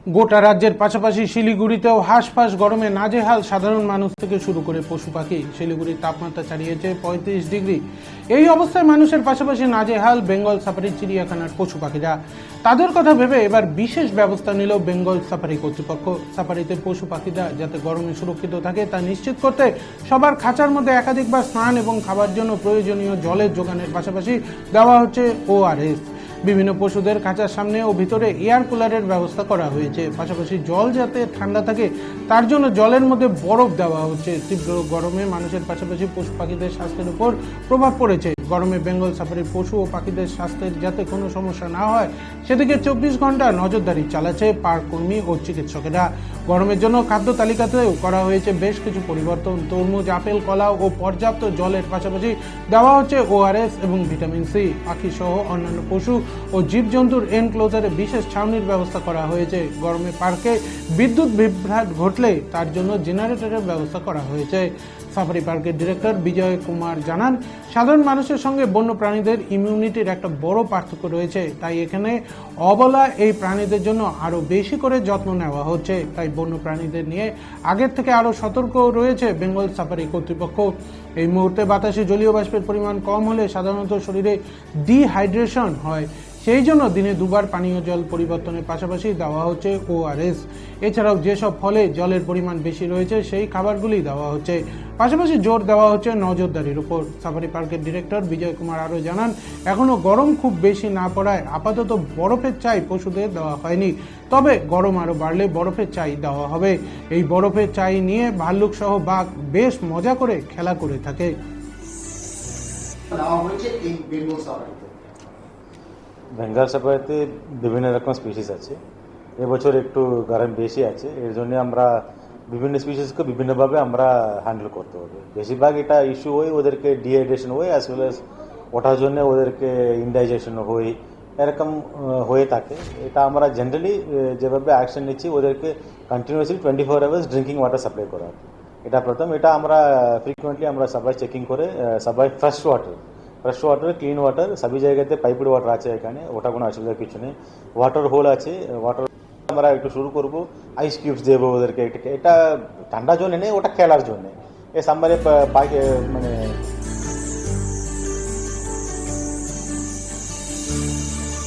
গোটা রাজ্যের পাশাপাশি শিলিগুড়িতেও হাঁসফাঁস গরমে নাজেহাল সাধারণ মানুষ থেকে শুরু করে পশু পাখি। শিলিগুড়ির তাপমাত্রা ছাড়িয়েছে ৩৫ ডিগ্রি। এই অবস্থায় মানুষের পাশাপাশি নাজেহাল বেঙ্গল সাফারি চিড়িয়াখানার পশু পাখিরা। তাদের কথা ভেবে এবার বিশেষ ব্যবস্থা নিল বেঙ্গল সাফারি কর্তৃপক্ষ। সাফারিতে পশু পাখিরা যাতে গরমে সুরক্ষিত থাকে তা নিশ্চিত করতে সবার খাঁচার মধ্যে একাধিকবার স্নান এবং খাবার জন্য প্রয়োজনীয় জলের যোগানের পাশাপাশি দেওয়া হচ্ছে ORS। বিভিন্ন পশুদের খাঁচার সামনে ও ভিতরে এয়ার কুলারের ব্যবস্থা করা হয়েছে। পাশাপাশি জল যাতে ঠান্ডা থাকে তার জন্য জলের মধ্যে বরফ দেওয়া হচ্ছে। তীব্র গরমে মানুষের পাশাপাশি পশু পাখিদের স্বাস্থ্যের উপর প্রভাব পড়েছে। গরমে বেঙ্গল সাফারির পশু ও পাখিদের স্বাস্থ্যের যাতে কোনো সমস্যা না হয় সেদিকে 24 ঘন্টা নজরদারি চালাচ্ছে পার্ক কর্মী ও চিকিৎসকেরা। গরমের জন্য খাদ্য তালিকাতেও করা হয়েছে বেশ কিছু পরিবর্তন। তরমুজ, আপেল, কলা ও পর্যাপ্ত জলের পাশাপাশি দেওয়া হচ্ছে ORS এবং ভিটামিন সি। পাখি সহ অন্যান্য পশু ও জীবজন্তুর এনক্লোজারে বিশেষ ছাউনির ব্যবস্থা করা হয়েছে। গরমে পার্কে বিদ্যুৎ বিভ্রাট ঘটলে তার জন্য জেনারেটরের ব্যবস্থা করা হয়েছে। সাফারি পার্কের ডিরেক্টর বিজয় কুমার জানান, সাধারণ মানুষের সঙ্গে বন্য প্রাণীদের ইমিউনিটির একটা বড় পার্থক্য রয়েছে, তাই এখানে অবলা এই প্রাণীদের জন্য আরো বেশি করে যত্ন নেওয়া হচ্ছে। তাই বন্য প্রাণীদের নিয়ে আগের থেকে আরো সতর্ক রয়েছে বেঙ্গল সাফারি কর্তৃপক্ষ। এই মুহূর্তে বাতাসে জলীয় বাষ্পের পরিমাণ কম হলে সাধারণত শরীরে ডিহাইড্রেশন হয়, সেই জন্য দিনে দুবার পানীয় জল পরিবর্তনের পাশাপাশি দেওয়া হচ্ছে ORS। এছাড়াও যেসব ফলে জলের পরিমাণ বেশি রয়েছে সেই খাবারগুলি দেওয়া হচ্ছে। পাশাপাশি জোর দেওয়া হচ্ছে নজরদারির উপর। সাফারি পার্কের ডিরেক্টর বিজয় কুমার আরও জানান, এখনও গরম খুব বেশি না পড়ায় আপাতত বরফের চাই পশুদের দেওয়া হয়নি, তবে গরম আরও বাড়লে বরফের চাই দেওয়া হবে। এই বরফের চাই নিয়ে ভাল্লুক সহ বাঘ বেশ মজা করে খেলা করে থাকে। বেঙ্গল সাফারিতে বিভিন্ন রকম স্পিসিস আছে। এবছর একটু গরম বেশি আছে, এর জন্য আমরা বিভিন্ন স্পিসিসকে বিভিন্নভাবে আমরা হ্যান্ডেল করতে হবে। বেশিরভাগ এটা ইস্যু হয় ওদেরকে ডিহাইড্রেশন হয়, অ্যাজ ওয়েল অ্যাজ ওঠার জন্য ওদেরকে ইনডাইজেশন হয়, এরকম হয়ে থাকে। এটা আমরা জেনারেলি যেভাবে অ্যাকশন নিচ্ছি ওদেরকে continuously 24 hours drinking water supply করা। এটা প্রথম। এটা আমরা ফ্রিকুয়েন্টলি আমরা সবাই চেকিং করে সবাই ফ্রেশ ওয়াটার ক্লিন ওয়াটার সবই জায়গাতে পাইপড ওয়াটার আছে এখানে, ওটা কোনো অসুবিধা কিছু নেই। ওয়াটার হোল আছে, ওয়াটার আমরা একটু শুরু করব, আইস কিউবস দেবো ওদেরকে। এটা ঠান্ডা জন্য নেই, ওটা খেলার জন্য। এই সাম্বারে মানে